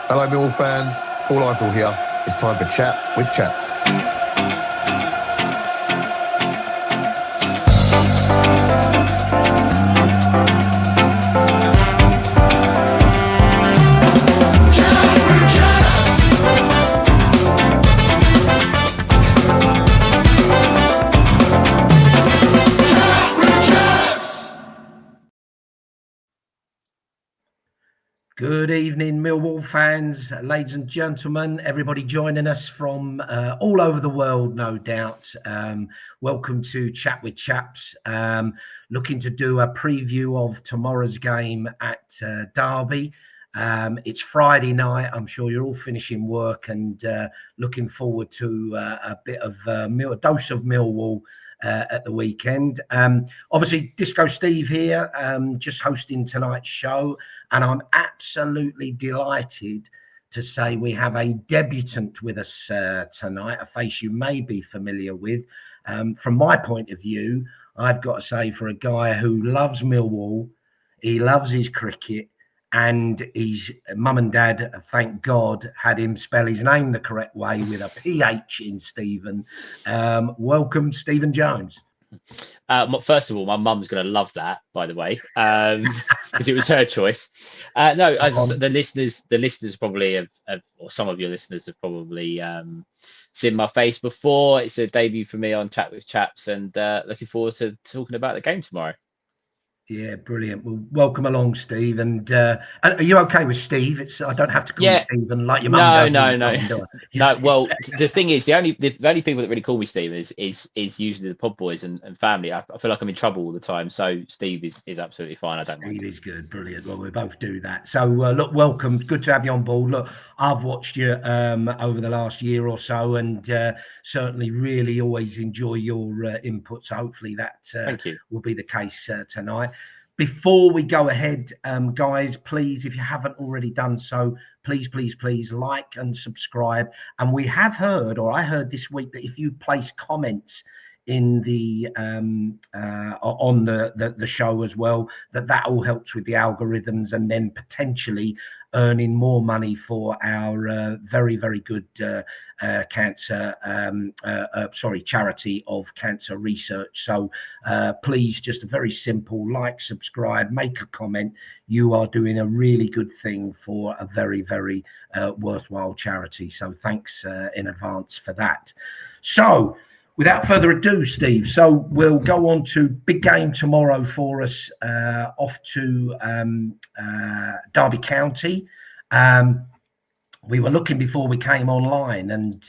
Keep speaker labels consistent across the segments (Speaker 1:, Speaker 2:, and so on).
Speaker 1: Hello, Millwall fans. Paul Eiffel here. It's time for Chat with Chaps.
Speaker 2: Good evening, Millwall fans, ladies and gentlemen, everybody joining us from all over the world, no doubt. Welcome to Chat with Chaps. Looking to do a preview of tomorrow's game at Derby. It's Friday night. I'm sure you're all finishing work and looking forward to a bit of a dose of Millwall at the weekend. Obviously, Disco Steve here, just hosting tonight's show. And I'm absolutely delighted to say we have a debutant with us tonight, a face you may be familiar with. From my point of view, I've got to say, for a guy who loves Millwall, he loves his cricket, and his mum and dad, thank God, had him spell his name the correct way with a PH in Stephen. Welcome, Stephen Jones.
Speaker 3: First of all, my mum's going to love that, by the way, because it was her choice. The listeners probably have, or some of your listeners have probably seen my face before. It's a debut for me on Chat with Chaps, and looking forward to talking about the game tomorrow.
Speaker 2: Yeah, brilliant. Well, welcome along, Steve. And are you okay with Steve? I don't have to call you Stephen like your mum does.
Speaker 3: No. Well, the thing is, the only people that really call me Steve is usually the pod boys and family. I feel like I'm in trouble all the time. So Steve is absolutely fine. I don't mind.
Speaker 2: Steve is good, brilliant. Well, we both do that. So look, welcome. Good to have you on board. Look, I've watched you over the last year or so, and certainly really always enjoy your input. So hopefully that will be the case tonight. Before we go ahead, guys, please, if you haven't already done so, please like and subscribe. And we have heard, or I heard this week, that if you place comments in the on the show as well, that all helps with the algorithms, and then potentially earning more money for our very good charity of cancer research. So please, just a very simple like, subscribe, make a comment. You are doing a really good thing for a very worthwhile charity. So thanks in advance for that. So without further ado, Steve, so we'll go on to big game tomorrow for us, off to Derby County. We were looking before we came online, and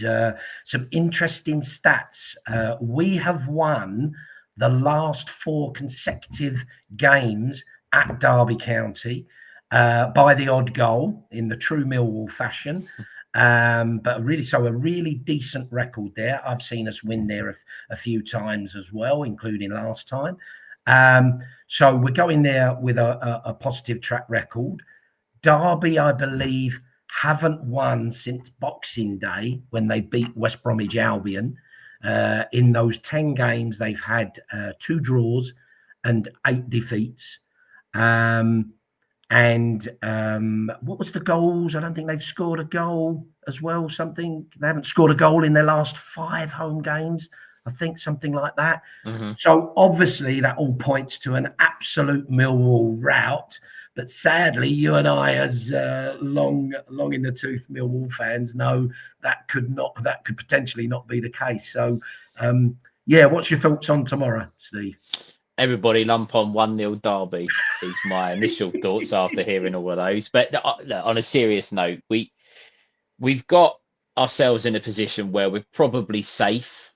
Speaker 2: some interesting stats. We have won the last 4 consecutive games at Derby County by the odd goal in the true Millwall fashion. But a really decent record there. I've seen us win there a few times as well, including last time. So we're going there with a positive track record. Derby, I believe, haven't won since Boxing Day when they beat West Bromwich Albion. In those 10 games, they've had 2 draws and 8 defeats. And what was the goals? I don't think they've scored a goal as well. They haven't scored a goal in their last 5 home games. I think something like that. Mm-hmm. So obviously that all points to an absolute Millwall rout. But sadly, you and I, as long in the tooth Millwall fans, know that could potentially not be the case. So what's your thoughts on tomorrow, Steve?
Speaker 3: Everybody lump on 1-0 Derby is my initial thoughts after hearing all of those. But on a serious note, we've got ourselves in a position where we're probably safe,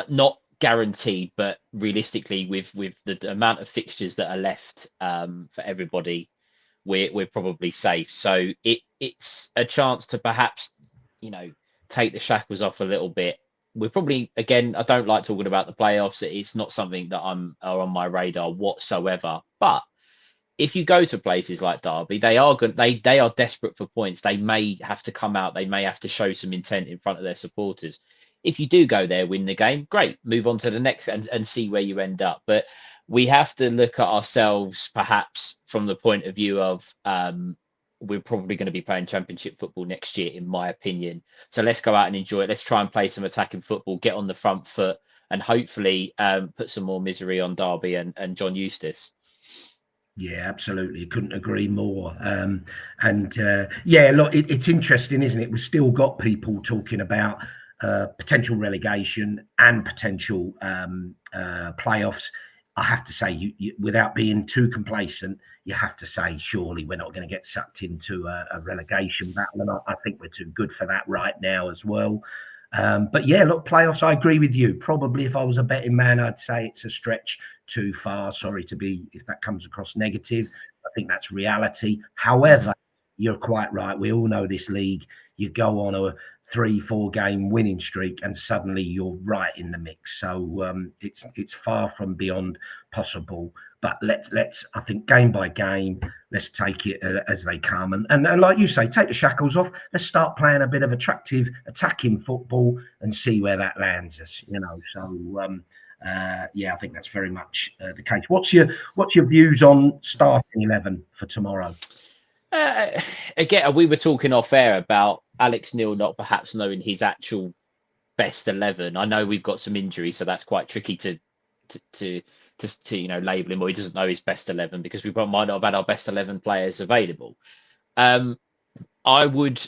Speaker 3: not guaranteed, but realistically, with the amount of fixtures that are left for everybody, we're probably safe. So it's a chance to perhaps take the shackles off a little bit. We're probably, again, I don't like talking about the playoffs. It's not something that are on my radar whatsoever. But if you go to places like Derby, they are good. They are desperate for points. They may have to come out. They may have to show some intent in front of their supporters. If you do go there, win the game, great. Move on to the next and see where you end up. But we have to look at ourselves perhaps from the point of view of we're probably going to be playing Championship football next year, in my opinion. So let's go out and enjoy it. Let's try and play some attacking football, get on the front foot, and hopefully put some more misery on Derby and John Eustace.
Speaker 2: Yeah, absolutely. Couldn't agree more. Yeah, look, it's interesting, isn't it? We've still got people talking about potential relegation and potential playoffs. I have to say, without being too complacent, you have to say, surely we're not going to get sucked into a relegation battle. And I think we're too good for that right now as well. But yeah, look, playoffs, I agree with you. Probably if I was a betting man, I'd say it's a stretch too far. Sorry to be, if that comes across negative. I think that's reality. However, you're quite right. We all know this league. You go on a 3-4 game winning streak and suddenly you're right in the mix. So it's far from beyond possible. But let's I think game by game, let's take it as they come. And like you say, take the shackles off. Let's start playing a bit of attractive attacking football and see where that lands us. So yeah, I think that's very much the case. What's your views on starting 11 for tomorrow?
Speaker 3: Again, we were talking off air about Alex Neil not perhaps knowing his actual best 11. I know we've got some injuries, so that's quite tricky to label him, or he doesn't know his best 11 because we might not have had our best 11 players available. I would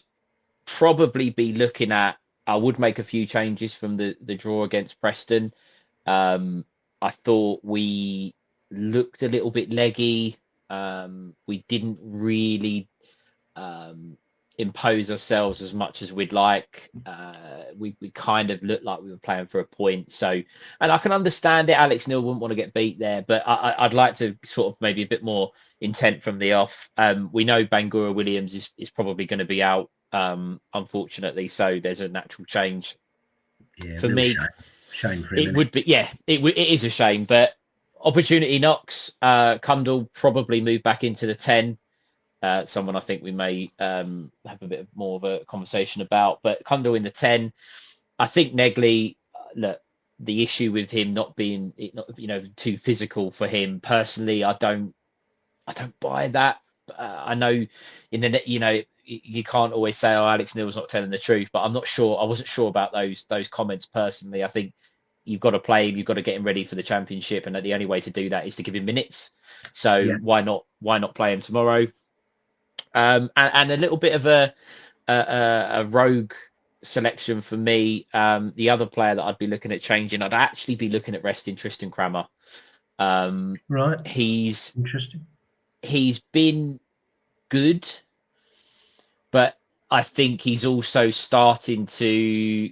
Speaker 3: probably be looking at. I would make a few changes from the draw against Preston. I thought we looked a little bit leggy. We didn't really impose ourselves as much as we'd like. We kind of looked like we were playing for a point. So, and I can understand it. Alex Neil wouldn't want to get beat there, but I'd like to sort of maybe a bit more intent from the off. We know Bangura Williams is probably going to be out, unfortunately. So there's a natural change.
Speaker 2: Yeah,
Speaker 3: for me.
Speaker 2: Shame for him.
Speaker 3: It would be, yeah, it is a shame, but opportunity knocks. Kundal probably move back into the 10. Someone I think we may have a bit more of a conversation about, but Kundal in the 10. I think Negley, look, the issue with him not being too physical for him personally, I don't buy that. I know you can't always say, oh, Alex Neil's not telling the truth, but I'm not sure. I wasn't sure about those comments personally. I think you've got to play him, you've got to get him ready for the Championship, and the only way to do that is to give him minutes. So yeah. Why not play him tomorrow? And a little bit of a rogue selection for me. The other player that I'd be looking at changing, I'd actually be looking at resting Tristan Crammer.
Speaker 2: Right.
Speaker 3: He's
Speaker 2: interesting.
Speaker 3: He's been good, but I think he's also starting to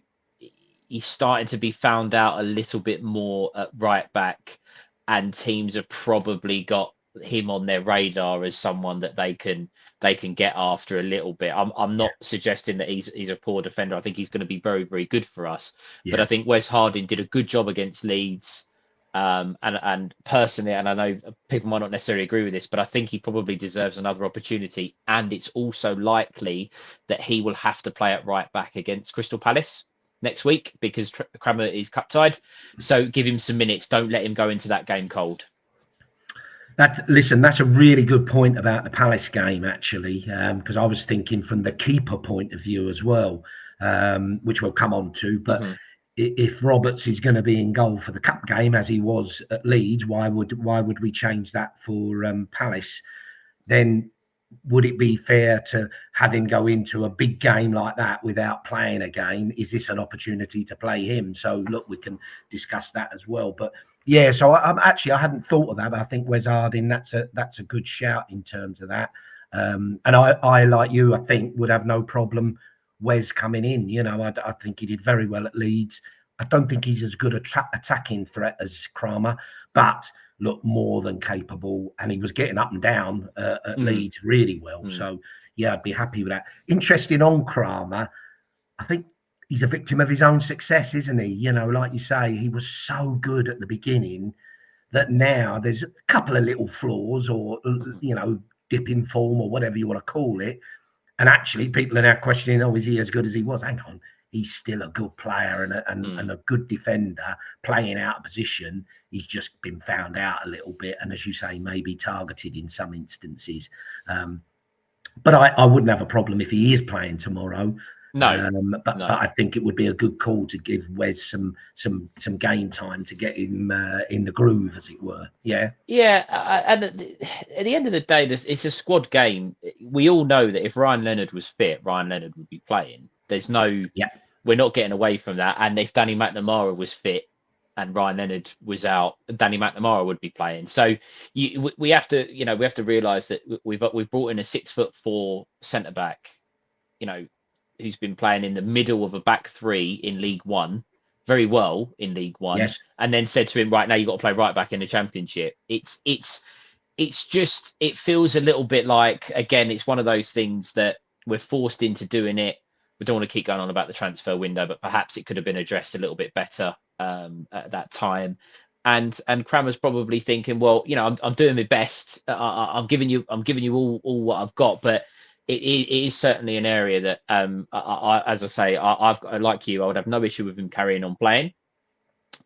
Speaker 3: be found out a little bit more at right back, and teams have probably got him on their radar as someone that they can get after a little bit. I'm not suggesting that he's a poor defender. I think he's going to be very, very good for us. Yeah. But I think Wes Harding did a good job against Leeds. And personally, and I know people might not necessarily agree with this, but I think he probably deserves another opportunity. And it's also likely that he will have to play at right back against Crystal Palace next week because Crammer is cut-tied. So give him some minutes. Don't let him go into that game cold.
Speaker 2: Listen, that's a really good point about the Palace game, actually, because I was thinking from the keeper point of view as well, which we'll come on to. But if Roberts is going to be in goal for the cup game as he was at Leeds, why would we change that for Palace? Then would it be fair to have him go into a big game like that without playing a game? Is this an opportunity to play him? So look, we can discuss that as well. But yeah, so I hadn't thought of that, but I think Wes Harding, that's a good shout in terms of that. And I like you, I think would have no problem Wes coming in. I think he did very well at Leeds. I don't think he's as good a attacking threat as Crammer, but look, more than capable, and he was getting up and down at Leeds really well. So yeah, I'd be happy with that. Interesting on Crammer, I think he's a victim of his own success, isn't he? Like you say, he was so good at the beginning that now there's a couple of little flaws or, dip in form or whatever you want to call it. And actually people are now questioning, is he as good as he was? Hang on, he's still a good player and a good defender playing out of position. He's just been found out a little bit. And as you say, maybe targeted in some instances. But I wouldn't have a problem if he is playing tomorrow.
Speaker 3: No,
Speaker 2: But
Speaker 3: no.
Speaker 2: I think it would be a good call to give Wes some game time to get him in the groove, as it were. Yeah.
Speaker 3: Yeah, and at the end of the day, it's a squad game. We all know that if Ryan Leonard was fit, Ryan Leonard would be playing. There's no,
Speaker 2: Yeah.
Speaker 3: we're not getting away from that. And if Danny McNamara was fit and Ryan Leonard was out, Danny McNamara would be playing. So we have to, we have to realise that we've brought in a 6'4" centre back, who's been playing in the middle of a back three in League One, very well in League One,
Speaker 2: Yes.
Speaker 3: and then said to him, right now you've got to play right back in the Championship. It's just, it feels a little bit like, again, it's one of those things that we're forced into doing it. We don't want to keep going on about the transfer window, but perhaps it could have been addressed a little bit better at that time. And Cramer's probably thinking, well, I'm doing my best. I'm giving you all what I've got, but it is certainly an area that, as I say, I've like you, I would have no issue with him carrying on playing.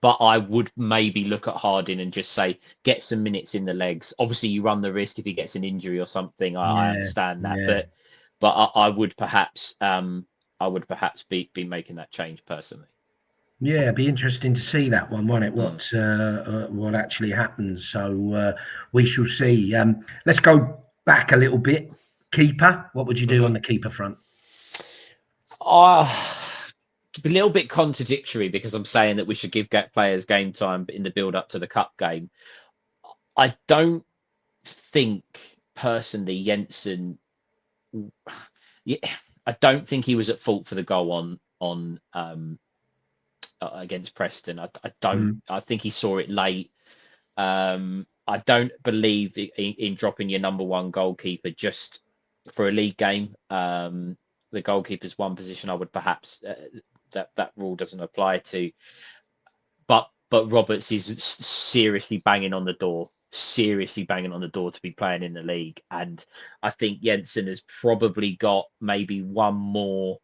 Speaker 3: But I would maybe look at Harding and just say, get some minutes in the legs. Obviously, you run the risk if he gets an injury or something. I understand that,
Speaker 2: Yeah.
Speaker 3: but I would perhaps be making that change personally.
Speaker 2: Yeah, it'd be interesting to see that one, won't it? What actually happens. So we shall see. Let's go back a little bit. Keeper, what would you do on the keeper front?
Speaker 3: A little bit contradictory because I'm saying that we should give players game time in the build up to the cup game. I don't think personally Jensen. Yeah, I don't think he was at fault for the goal on against Preston. I don't. I think he saw it late. I don't believe in dropping your number one goalkeeper just for a league game. The goalkeeper's one position I would perhaps that rule doesn't apply to. But Roberts is seriously banging on the door to be playing in the league. And I think Jensen has probably got maybe one more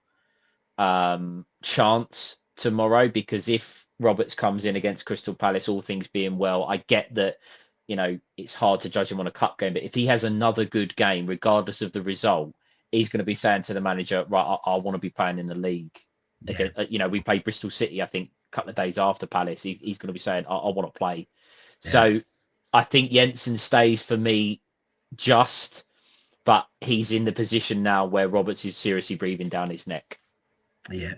Speaker 3: chance tomorrow, because if Roberts comes in against Crystal Palace, all things being well, I get that, it's hard to judge him on a cup game, but if he has another good game, regardless of the result, he's going to be saying to the manager, right, I want to be playing in the league.
Speaker 2: Yeah.
Speaker 3: Again, we played Bristol City, I think, a couple of days after Palace. He's going to be saying, I want to play.
Speaker 2: Yeah.
Speaker 3: So I think Jensen stays for me but he's in the position now where Roberts is seriously breathing down his neck.
Speaker 2: Yeah.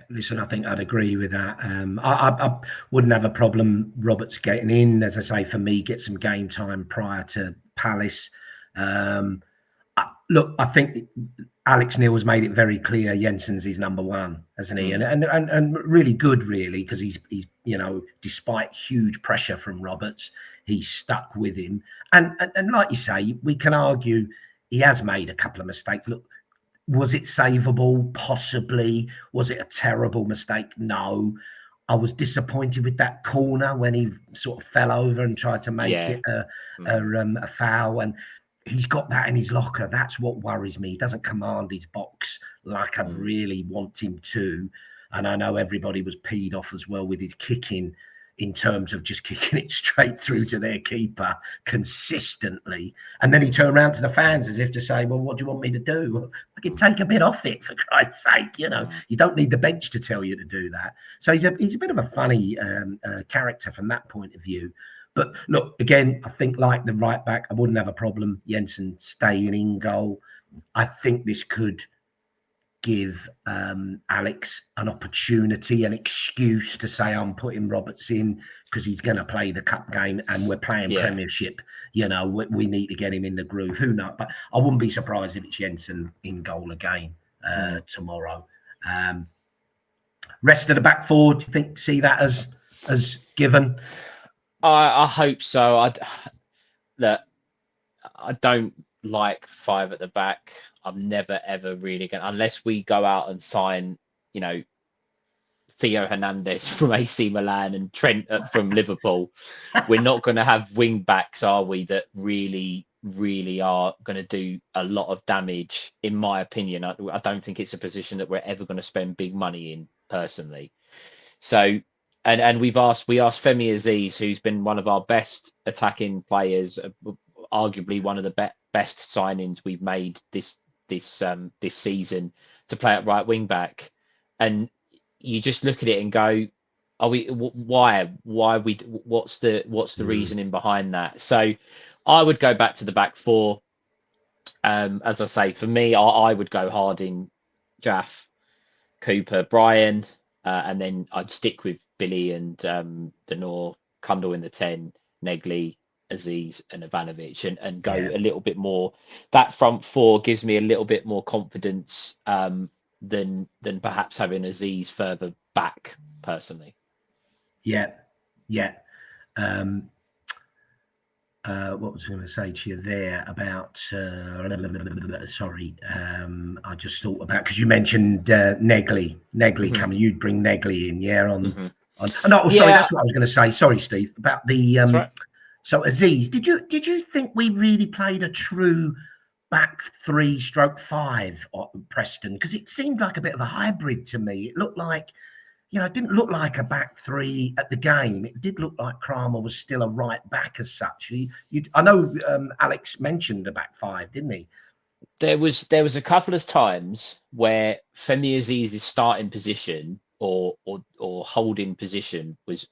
Speaker 2: Listen, I think I'd agree with that. I wouldn't have a problem Roberts getting in. As I say, for me, get some game time prior to Palace. Look, I think Alex Neil has made it very clear Jensen's his number one, hasn't he? And really good, really, because he's despite huge pressure from Roberts, he's stuck with him. And like you say, we can argue he has made a couple of mistakes. Look, was it savable? Possibly. Was it a terrible mistake? No. I was disappointed with that corner when he sort of fell over and tried to make it a foul. And he's got that in his locker. That's what worries me. He doesn't command his box like I'd really want him to. And I know everybody was peed off as well with his kicking, in terms of just kicking it straight through to their keeper consistently. And then he turned around to the fans as if to say, well, what do you want me to do? I can take a bit off it, for Christ's sake. You don't need the bench to tell you to do that. So he's a bit of a funny character from that point of view. But look, again, I think like the right back, I wouldn't have a problem Jensen staying in goal. I think this could give Alex an opportunity, an excuse to say I'm putting Roberts in because he's going to play the cup game and we're playing Premiership. We need to get him in the groove. Who knows? But I wouldn't be surprised if it's Jensen in goal again tomorrow. Rest of the back four, do you think see that as given?
Speaker 3: I hope so. I don't like five at the back. I'm never ever really going, unless we go out and sign, Theo Hernandez from AC Milan and Trent from Liverpool. We're not going to have wing backs, are we? That really are going to do a lot of damage. In my opinion, I don't think it's a position that we're ever going to spend big money in, personally. So, and we asked Femi Aziz, who's been one of our best attacking players, arguably one of the best signings we've made this season to play at right wing back, and you just look at it and go, are we? Why? What's the reasoning behind that? So I would go back to the back four. As I say, for me, I would go Harding, Jaff, Cooper, Brian, and then I'd stick with Billy and Denor, Cundle in the 10, Negley, Aziz, and Ivanovic, and go a little bit more. That front four gives me a little bit more confidence than perhaps having Aziz further back, personally.
Speaker 2: Yeah. What was I going to say to you there about? Sorry, I just thought about, because you mentioned Negley coming. You'd bring Negley in, sorry, that's what I was going to say. Sorry, Steve, about the.
Speaker 3: Right.
Speaker 2: So Aziz, did you think we really played a true back 3/5 at Preston? Because it seemed like a bit of a hybrid to me. It looked like, it didn't look like a back three at the game. It did look like Kramer was still a right back as such. I know Alex mentioned a back five, didn't he?
Speaker 3: There was a couple of times where Femi Aziz's starting position or holding position was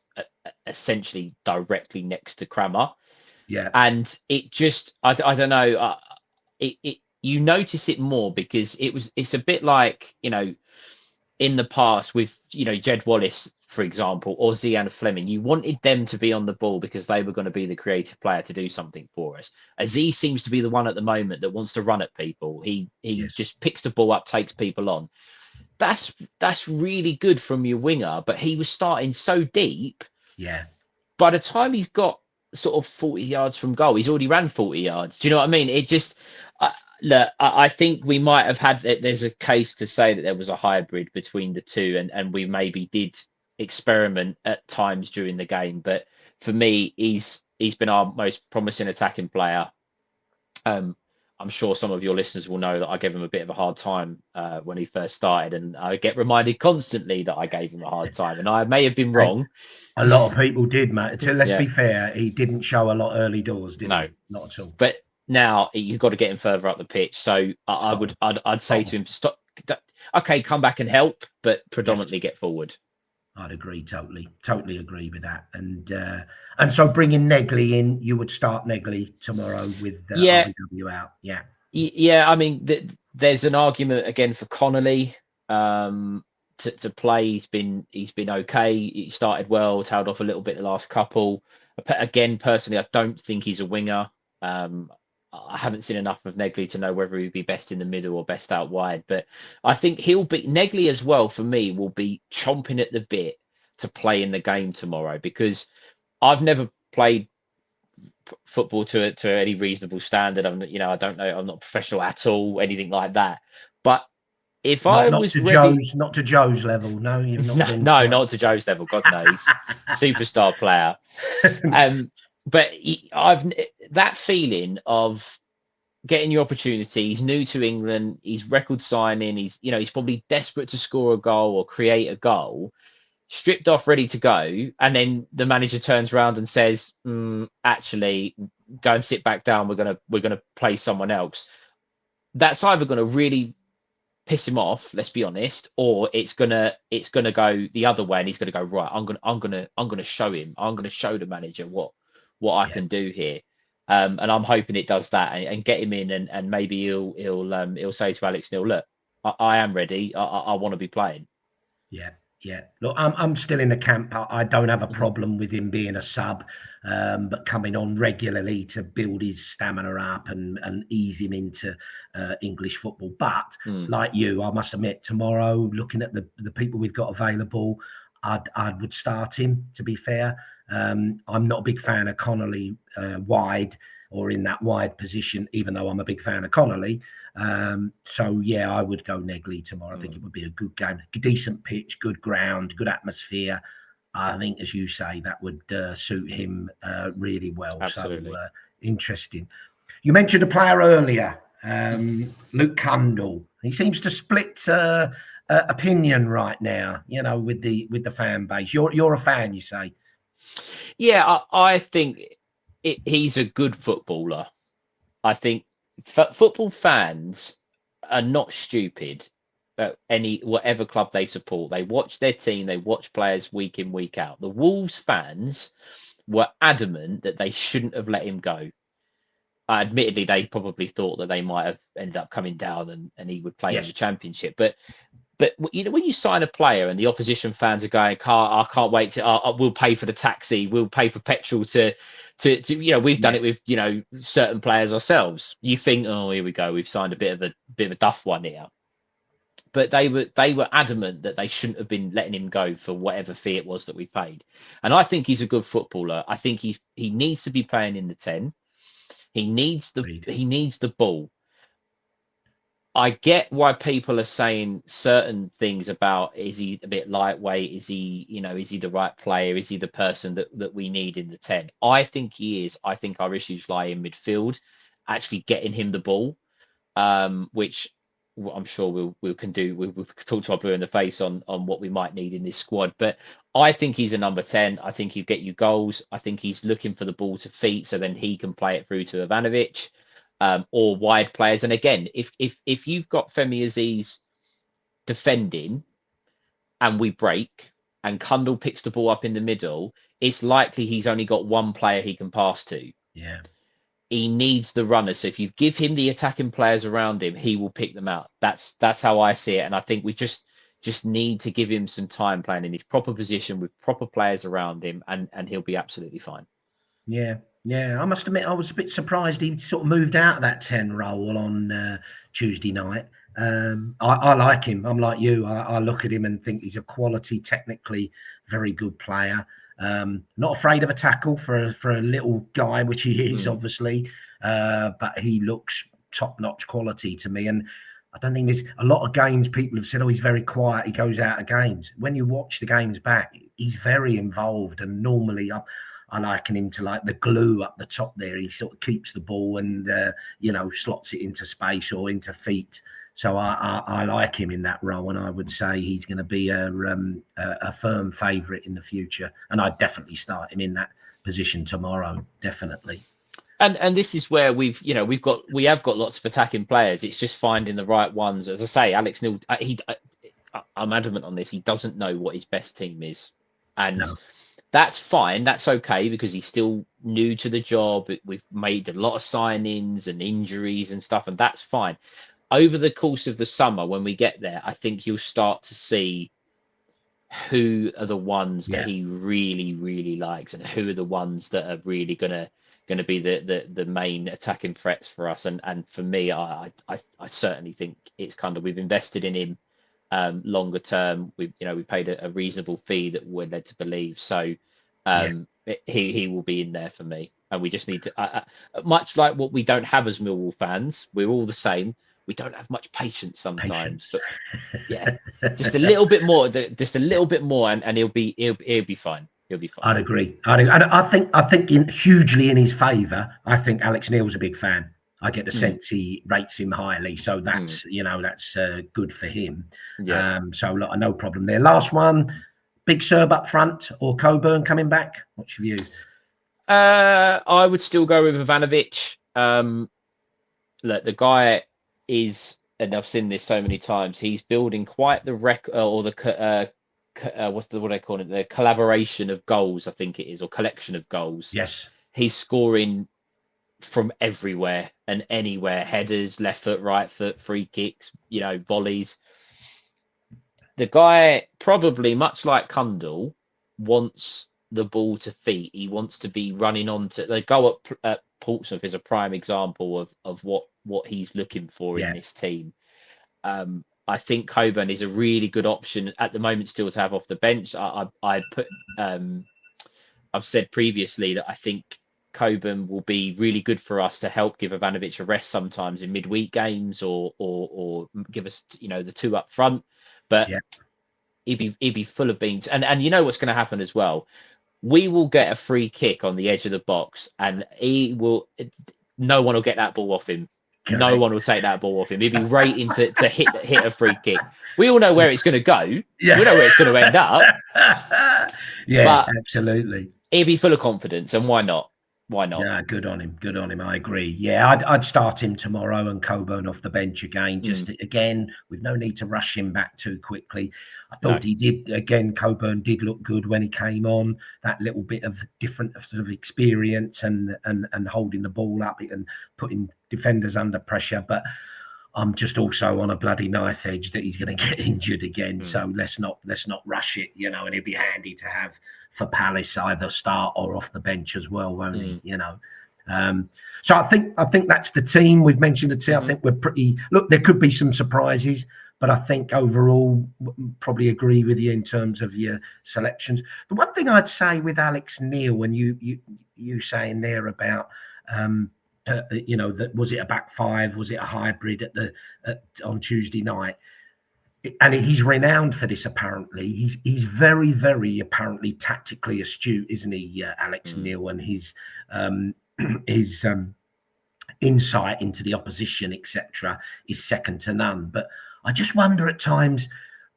Speaker 3: essentially directly next to Kramer.
Speaker 2: Yeah.
Speaker 3: And it just, I don't know, you notice it more because it's a bit like, in the past with, Jed Wallace, for example, or Zian Fleming, you wanted them to be on the ball because they were going to be the creative player to do something for us. Aziz seems to be the one at the moment that wants to run at people. He just picks the ball up, takes people on. That's really good from your winger, but he was starting so deep.
Speaker 2: Yeah.
Speaker 3: By the time he's got sort of 40 yards from goal, he's already ran 40 yards. Do you know what I mean? It just, look, I think we might have had, there's a case to say that there was a hybrid between the two, and we maybe did experiment at times during the game. But for me, he's been our most promising attacking player. I'm sure some of your listeners will know that I gave him a bit of a hard time when he first started, and I get reminded constantly that I gave him a hard time, and I may have been wrong.
Speaker 2: A lot of people did, mate. Let's be fair, he didn't show a lot early doors, did he? Not at all.
Speaker 3: But now you've got to get him further up the pitch. So I'd say to him, stop. Okay, come back and help, but predominantly get forward.
Speaker 2: I'd agree totally agree with that. And so bringing Negley in, you would start Negley tomorrow with RBW out.
Speaker 3: Yeah. I mean, there's an argument again for Connolly to play. He's been okay. He started well, tailed off a little bit the last couple. Again, personally, I don't think he's a winger. I haven't seen enough of Negley to know whether he'd be best in the middle or best out wide. But I think Negley as well, for me, will be chomping at the bit to play in the game tomorrow, because I've never played football to any reasonable standard. I don't know. I'm not professional at all, anything like that. But if not
Speaker 2: to Joe's level, no, you've not
Speaker 3: not to Joe's level. God knows, superstar player. But I've that feeling of getting your opportunity. He's new to England. He's record signing. He's probably desperate to score a goal or create a goal. Stripped off, ready to go, and then the manager turns around and says, "Actually, go and sit back down. We're gonna play someone else." That's either gonna really piss him off, let's be honest, or it's gonna go the other way, and he's gonna go, right, I'm gonna show him. I'm gonna show the manager what I can do here. And I'm hoping it does that and get him in, and maybe he'll say to Alex Neil, look, I am ready. I want to be playing.
Speaker 2: Yeah. Look, I'm still in the camp. I don't have a problem with him being a sub, but coming on regularly to build his stamina up and ease him into English football. But like you, I must admit, tomorrow, looking at the people we've got available, I would start him, to be fair. I'm not a big fan of Connolly wide or in that wide position, even though I'm a big fan of Connolly. So I would go Negley tomorrow. I think it would be a good game, decent pitch, good ground, good atmosphere. I think, as you say, that would suit him really well.
Speaker 3: Absolutely.
Speaker 2: So interesting. You mentioned a player earlier, Luke Cundle. He seems to split opinion right now, with the fan base. You're a fan, you say?
Speaker 3: Yeah, I think he's a good footballer. I think football fans are not stupid. Whatever club they support, they watch their team, they watch players week in, week out. The Wolves fans were adamant that they shouldn't have let him go. Admittedly, they probably thought that they might have ended up coming down and he would play in the
Speaker 2: Yes.
Speaker 3: Championship. But when you sign a player and the opposition fans are going, I can't wait to, we'll pay for the taxi, we'll pay for petrol to we've done it with, certain players ourselves. You think, oh, here we go, we've signed a bit of a duff one here. But they were adamant that they shouldn't have been letting him go for whatever fee it was that we paid. And I think he's a good footballer. I think he needs to be playing in the 10. He needs the ball. I get why people are saying certain things about, is he a bit lightweight? Is he the right player? Is he the person that we need in the 10? I think he is. I think our issues lie in midfield, actually getting him the ball, which I'm sure we'll talk to our blue in the face on what we might need in this squad. But I think he's a number 10. I think he'll get you goals. I think he's looking for the ball to feet, so then he can play it through to Ivanovic, or wide players. And again, if you've got Femi Aziz defending and we break and Kundal picks the ball up in the middle, it's likely he's only got one player he can pass to.
Speaker 2: Yeah.
Speaker 3: He needs the runner. So if you give him the attacking players around him, he will pick them out. That's how I see it. And I think we just need to give him some time playing in his proper position with proper players around him, and he'll be absolutely fine.
Speaker 2: Yeah. I must admit, I was a bit surprised he sort of moved out of that 10 role on Tuesday night. I like him. I'm like you. I look at him and think he's a quality, technically very good player. Not afraid of a tackle for a little guy, which he is, obviously. But he looks top-notch quality to me. And I don't think there's a lot of games people have said, oh, he's very quiet, he goes out of games. When you watch the games back, he's very involved. And normally I liken him to like the glue up the top there. He sort of keeps the ball and, slots it into space or into feet. So I like him in that role, and I would say he's going to be a firm favourite in the future. And I'd definitely start him in that position tomorrow, definitely.
Speaker 3: And this is where we have got lots of attacking players. It's just finding the right ones. As I say, Alex Neil, I'm adamant on this. He doesn't know what his best team is, and that's fine. That's okay, because he's still new to the job. We've made a lot of signings and injuries and stuff, and that's fine. Over the course of the summer, when we get there, I think you'll start to see who are the ones that he really, really likes, and who are the ones that are really gonna be the main attacking threats for us. And for me, I certainly think it's kind of, we've invested in him longer term. We paid a reasonable fee that we're led to believe. So he will be in there for me. And we just need to, much like what we don't have as Millwall fans, we're all the same. We don't have much patience sometimes, but just a little bit more, and he'll be fine. He'll be fine.
Speaker 2: I'd agree. I think hugely in his favour. I think Alex Neil's a big fan. I get the sense he rates him highly, so that's that's good for him. Yeah. So no problem there. Last one, Big Serb up front or Coburn coming back? What's your view?
Speaker 3: I would still go with Ivanovic. Look, the guy is, and I've seen this so many times, he's building quite the what do they call it? The collaboration of goals, I think it is, or collection of goals.
Speaker 2: Yes.
Speaker 3: He's scoring from everywhere and anywhere. Headers, left foot, right foot, free kicks, volleys. The guy, probably much like Kundal, wants the ball to feet. He wants to be running onto the goal at Portsmouth is a prime example of what he's looking for in this team. I think Coburn is a really good option at the moment still to have off the bench. I've said previously that I think Coburn will be really good for us to help give Ivanovic a rest sometimes in midweek games, or give us the two up front. But he'd be full of beans. And you know what's going to happen as well? We will get a free kick on the edge of the box, and no one will get that ball off him. Correct. No one will take that ball off him. He'd be waiting to hit a free kick. We all know where it's going to go. Yeah. We know where it's going to end up.
Speaker 2: But absolutely.
Speaker 3: He'd be full of confidence, and why not? Why not?
Speaker 2: Yeah, good on him. Good on him. I agree. Yeah, I'd start him tomorrow and Coburn off the bench again. Just again, with no need to rush him back too quickly. I
Speaker 3: No.
Speaker 2: thought he did again. Coburn did look good when he came on. That little bit of different sort of experience and holding the ball up and putting defenders under pressure. But I'm just also on a bloody knife edge that he's going to get injured again. So let's not rush it, you know. And it'd be handy to have for Palace either start or off the bench as well, won't he? You know. So I think that's the team. We've mentioned the team. I think we're pretty. Look, there could be some surprises, but I think overall probably agree with you in terms of your selections. The one thing I'd say with Alex Neil, and you saying there about. You know, that was it a back five? Was it a hybrid on Tuesday night? And he's renowned for this. Apparently, he's very, very apparently tactically astute, isn't he, Alex Neil? And his insight into the opposition, etc., is second to none. But I just wonder at times,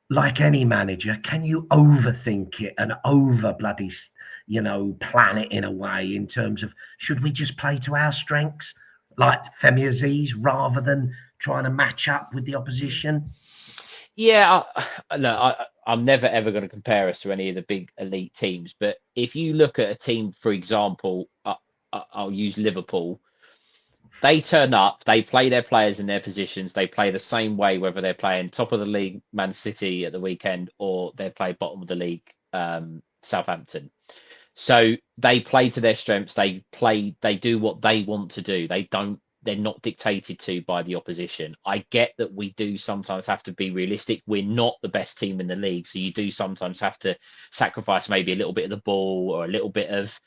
Speaker 2: like any manager, can you overthink it and over bloody, you know, plan it in a way in terms of should we just play to our strengths like Femi Aziz rather than trying to match up with the opposition?
Speaker 3: Yeah, I'm never ever going to compare us to any of the big elite teams. But if you look at a team, for example, I'll use Liverpool. They turn up, they play their players in their positions, they play the same way, whether they're playing top of the league, Man City at the weekend, or they play bottom of the league, Southampton. So they play to their strengths. They do what they want to do. They're not dictated to by the opposition. I get that we do sometimes have to be realistic. We're not the best team in the league. So you do sometimes have to sacrifice maybe a little bit of the ball or a little bit of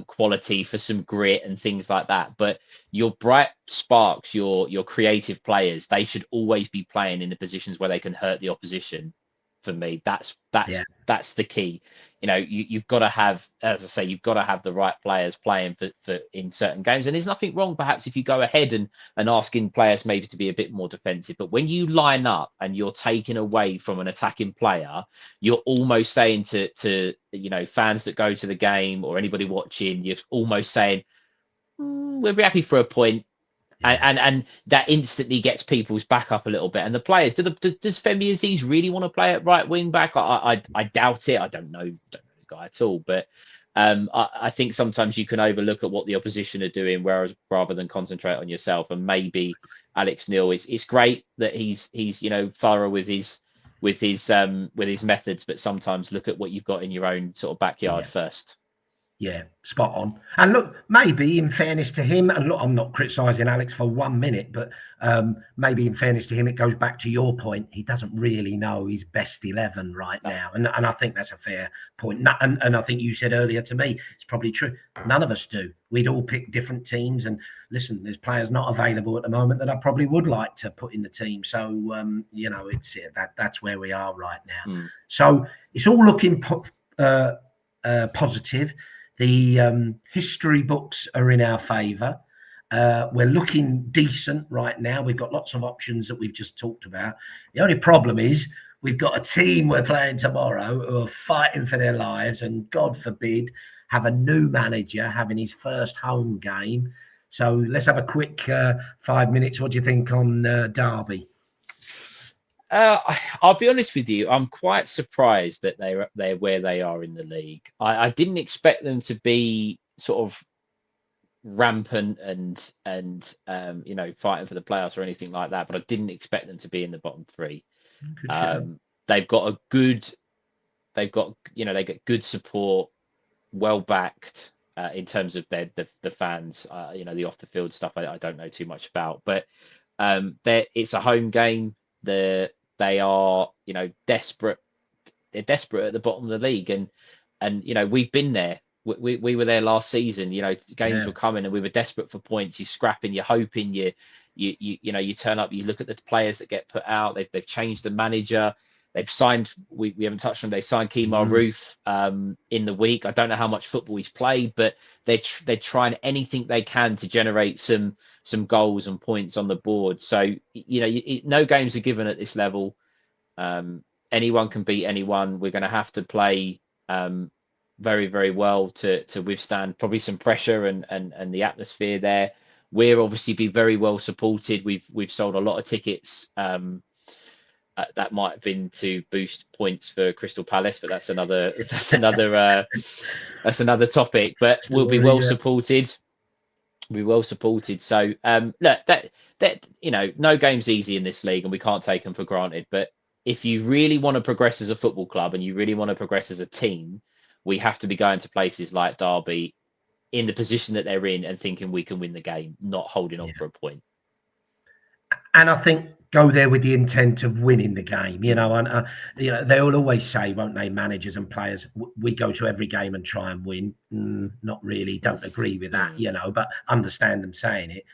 Speaker 3: quality for some grit and things like that. But your bright sparks, your creative players, they should always be playing in the positions where they can hurt the opposition. For me, that's the key. You know, you've got to have, as I say, you've got to have the right players playing for in certain games. And there's nothing wrong, perhaps, if you go ahead and asking players maybe to be a bit more defensive. But when you line up and you're taking away from an attacking player, you're almost saying to you know, fans that go to the game or anybody watching, you're almost saying, we'll be happy for a point. And that instantly gets people's back up a little bit. And the players, does Femi Aziz really want to play at right wing back? I doubt it. I don't know the guy at all. But I think sometimes you can overlook at what the opposition are doing, whereas rather than concentrate on yourself. And maybe Alex Neil it's great that he's you know, thorough with his methods, but sometimes look at what you've got in your own sort of backyard first.
Speaker 2: Yeah, spot on. And look, maybe in fairness to him, and look, I'm not criticising Alex for 1 minute, but maybe in fairness to him, it goes back to your point. He doesn't really know his best 11 right now. And I think that's a fair point. And I think you said earlier to me, it's probably true. None of us do. We'd all pick different teams. And listen, there's players not available at the moment that I probably would like to put in the team. So, you know, that's where we are right now. So it's all looking positive. The history books are in our favour. We're looking decent right now. We've got lots of options that we've just talked about. The only problem is we've got a team we're playing tomorrow who are fighting for their lives and, God forbid, have a new manager having his first home game. So let's have a quick 5 minutes. What do you think on Derby?
Speaker 3: I'll be honest with you. I'm quite surprised that they're where they are in the league. I didn't expect them to be sort of rampant and you know, fighting for the playoffs or anything like that. But I didn't expect them to be in the bottom three. They've got they get good support, well backed in terms of the fans. You know, the off the field stuff I don't know too much about, but it's a home game. They are, you know, desperate. They're desperate at the bottom of the league, and you know, we've been there. We were there last season. You know, games were coming, and we were desperate for points. You're scrapping, you're hoping, you know, you turn up. You look at the players that get put out. They've changed the manager. They've signed. We haven't touched on. They signed Kemar Roof in the week. I don't know how much football he's played, but they're trying anything they can to generate some goals and points on the board. So you know, no games are given at this level. Anyone can beat anyone. We're going to have to play very, very well to withstand probably some pressure and the atmosphere there. We'll obviously be very well supported. We've sold a lot of tickets. That might have been to boost points for Crystal Palace, but that's another topic. But we'll be well supported. We'll be well supported. So look, that no game's easy in this league, and we can't take them for granted. But if you really want to progress as a football club and you really want to progress as a team, we have to be going to places like Derby in the position that they're in and thinking we can win the game, not holding on for a point.
Speaker 2: And I think go there with the intent of winning the game, and they'll always say, won't they, managers and players, we go to every game and try and win. Not really, don't agree with that, but understand them saying it.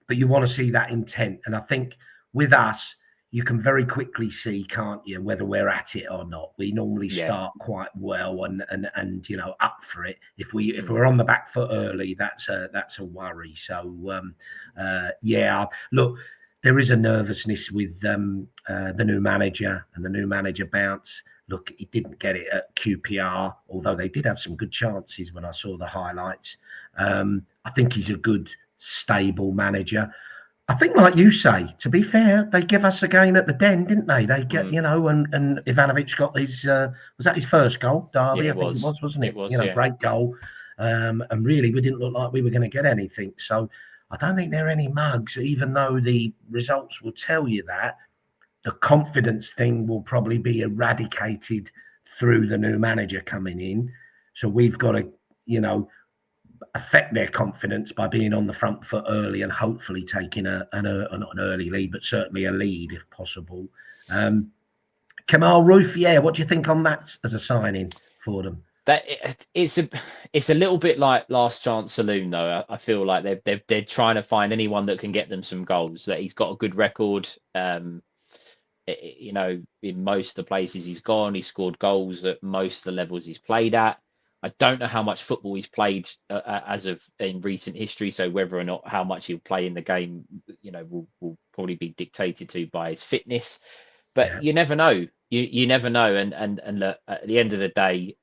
Speaker 2: But you want to see that intent. And I think with us, you can very quickly see, can't you, whether we're at it or not. We normally start quite well and up for it. If we're on the back foot early, that's a worry. So look, there is a nervousness with the new manager and the new manager bounce. Look, he didn't get it at QPR, although they did have some good chances when I saw the highlights. I think he's a good, stable manager. I think, like you say, to be fair, they give us a game at the Den, didn't they? They get, and Ivanovic got his, was that his first goal, Derby?
Speaker 3: Yeah,
Speaker 2: I think it was, wasn't it?
Speaker 3: It was,
Speaker 2: great goal. And really, we didn't look like we were going to get anything. So I don't think they're any mugs, even though the results will tell you that. The confidence thing will probably be eradicated through the new manager coming in. So we've got to, affect their confidence by being on the front foot early and hopefully taking not an early lead, but certainly a lead if possible. Kamal Roof, what do you think on that as a signing for them?
Speaker 3: That it's a little bit like Last Chance Saloon, though. I feel like they're trying to find anyone that can get them some goals. That he's got a good record. In most of the places he's gone, he's scored goals at most of the levels he's played at. I don't know how much football he's played as of in recent history, so whether or not how much he'll play in the game, will probably be dictated to by his fitness. But you never know. You never know. And look, at the end of the day,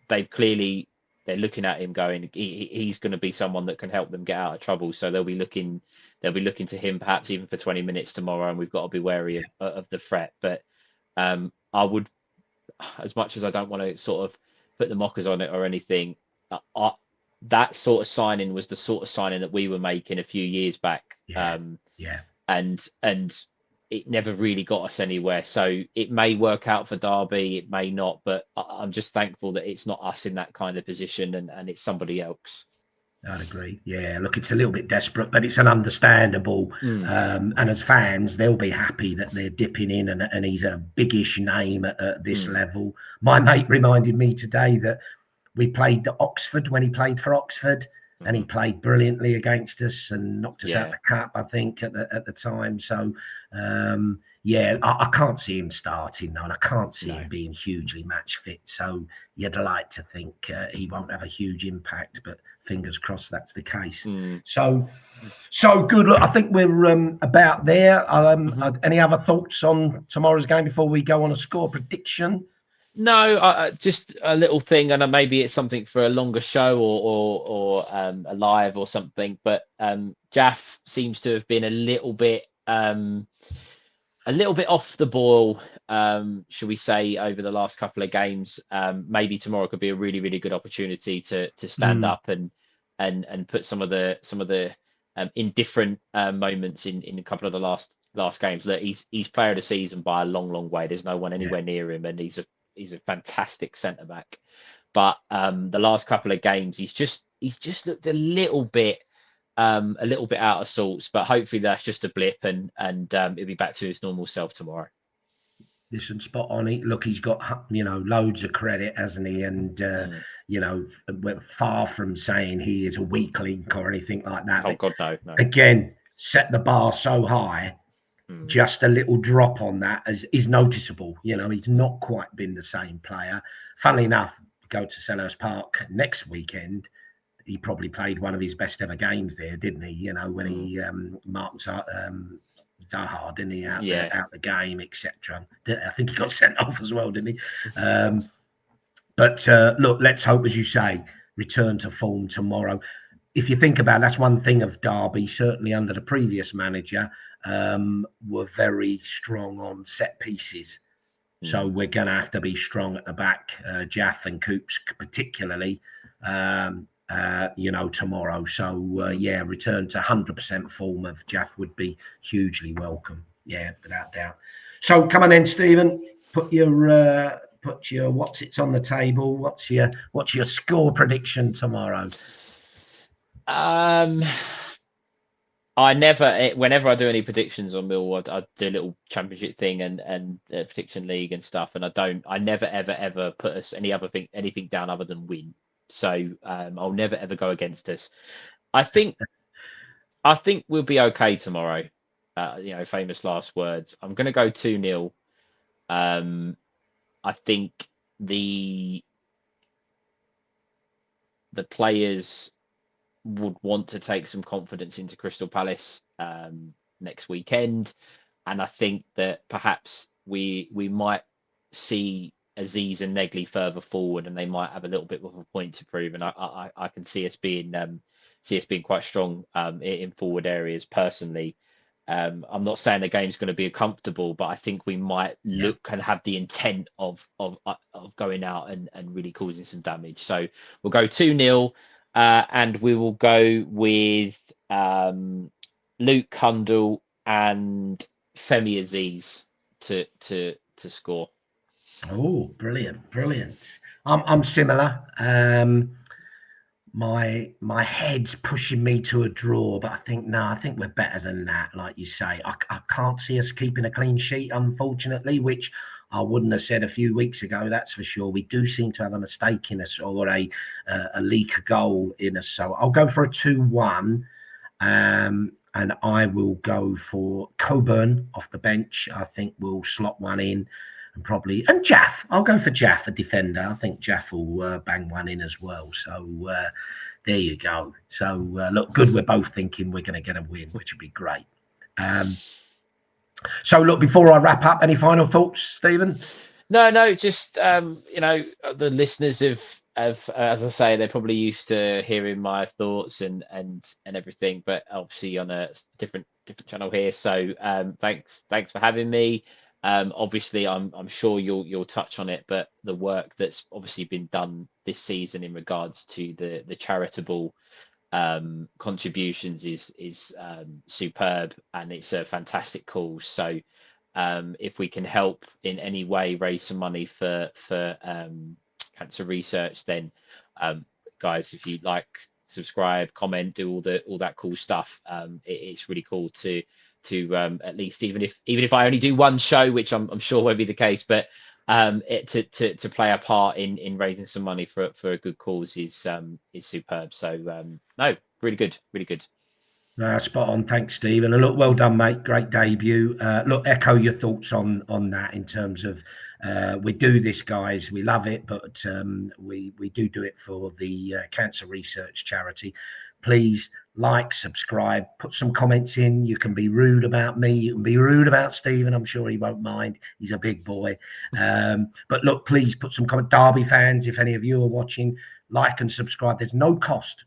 Speaker 3: they're looking at him going, he's going to be someone that can help them get out of trouble. So they'll be looking to him perhaps even for 20 minutes tomorrow, and we've got to be wary of the threat. But I would, as much as I don't want to sort of put the mockers on it or anything, that sort of signing was the sort of signing that we were making a few years back. And it never really got us anywhere. So it may work out for Derby, it may not, but I'm just thankful that it's not us in that kind of position and it's somebody else.
Speaker 2: I'd agree. Yeah, look, it's a little bit desperate, but it's an understandable. And as fans, they'll be happy that they're dipping in and he's a biggish name at this level. My mate reminded me today that we played the Oxford when he played for Oxford, and he played brilliantly against us and knocked us out the cup, I think, at the time. So, I can't see him starting, though, and I can't see him being hugely match fit. So you'd like to think he won't have a huge impact, but fingers crossed that's the case. So good. Look, I think we're about there. Any other thoughts on tomorrow's game before we go on a score prediction?
Speaker 3: No, just a little thing, and maybe it's something for a longer show or a live or something. But Jaff seems to have been a little bit off the ball, should we say, over the last couple of games. Maybe tomorrow could be a really, really good opportunity to stand up and put some of the indifferent moments in a couple of the last games. Look, he's player of the season by a long, long way. There's no one anywhere near him, and he's a fantastic centre back. But the last couple of games, he's just looked a little bit out of sorts. But hopefully that's just a blip, and he'll be back to his normal self tomorrow.
Speaker 2: Listen, spot on. Look, he's got loads of credit, hasn't he? And we're far from saying he is a weak link or anything like that.
Speaker 3: Oh God, no.
Speaker 2: Again, set the bar so high. Just a little drop on that is noticeable. He's not quite been the same player. Funnily enough, go to Selhurst Park next weekend. He probably played one of his best ever games there, didn't he? When he marked Zaha, didn't he, out the game, etc. I think he got sent off as well, didn't he? But look, let's hope, as you say, return to form tomorrow. If you think about it, that's one thing of Derby, certainly under the previous manager, were very strong on set pieces. So we're going to have to be strong at the back, Jaff and Coops particularly, tomorrow. So, return to 100% form of Jaff would be hugely welcome. Yeah, without doubt. So come on then, Stephen, put your what's it's on the table. What's your score prediction tomorrow?
Speaker 3: Whenever I do any predictions on Millwall, I do a little championship thing and prediction league and stuff, and I never ever put anything down other than win. So I'll never ever go against us. I think we'll be okay tomorrow. Famous last words. I'm going to go 2-0. I think the players would want to take some confidence into Crystal Palace next weekend, and I think that perhaps we might see Aziz and Negley further forward, and they might have a little bit of a point to prove. And I can see us being quite strong in forward areas. Personally, I'm not saying the game's going to be comfortable, but I think we might look and have the intent of going out and really causing some damage. So we'll go 2-0. And we will go with Luke Cundle and Femi Aziz to score.
Speaker 2: Oh, brilliant! I'm similar. My head's pushing me to a draw, but I think we're better than that. Like you say, I can't see us keeping a clean sheet, unfortunately, which I wouldn't have said a few weeks ago, that's for sure. We do seem to have a mistake in us, or a leak of goal in us. So I'll go for a 2-1, and I will go for Coburn off the bench. I think we'll slot one in, and Jaff. I'll go for Jaff, a defender. I think Jaff will bang one in as well. So there you go. So look, good. We're both thinking we're going to get a win, which would be great. So look, before I wrap up, any final thoughts, Stephen?
Speaker 3: No, just the listeners have as I say, they're probably used to hearing my thoughts and everything, but obviously on a different channel here. So thanks for having me. Obviously I'm sure you'll touch on it, but the work that's obviously been done this season in regards to the charitable contributions is superb, and it's a fantastic cause. So if we can help in any way raise some money for cancer research, then guys, if you like, subscribe, comment, do all that cool stuff. It's really cool to at least, even if I only do one show, which I'm sure won't be the case, but to play a part in raising some money for a good cause is superb. So no, really good.
Speaker 2: Spot on. Thanks, Stephen. And look, well done, mate. Great debut. Look, echo your thoughts on that in terms of we do this, guys. We love it, but we do it for the cancer research charity. Please like, subscribe, put some comments in. You can be rude about me. You can be rude about Stephen. I'm sure he won't mind. He's a big boy. But look, please put some comment. Derby fans, if any of you are watching, like and subscribe. There's no cost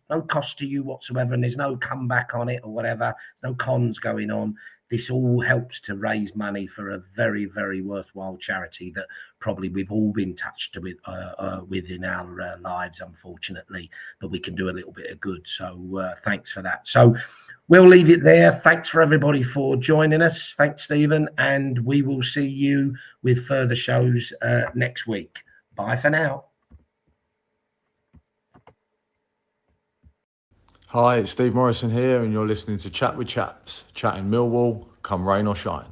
Speaker 2: to you whatsoever, and there's no comeback on it or whatever. No cons going on. This all helps to raise money for a very, very worthwhile charity that probably we've all been touched with in our lives, unfortunately, but we can do a little bit of good. So thanks for that. So we'll leave it there. Thanks for everybody for joining us. Thanks, Stephen, and we will see you with further shows next week. Bye for now.
Speaker 4: Hi, it's Steve Morrison here, and you're listening to Chat with Chaps, chatting Millwall, come rain or shine.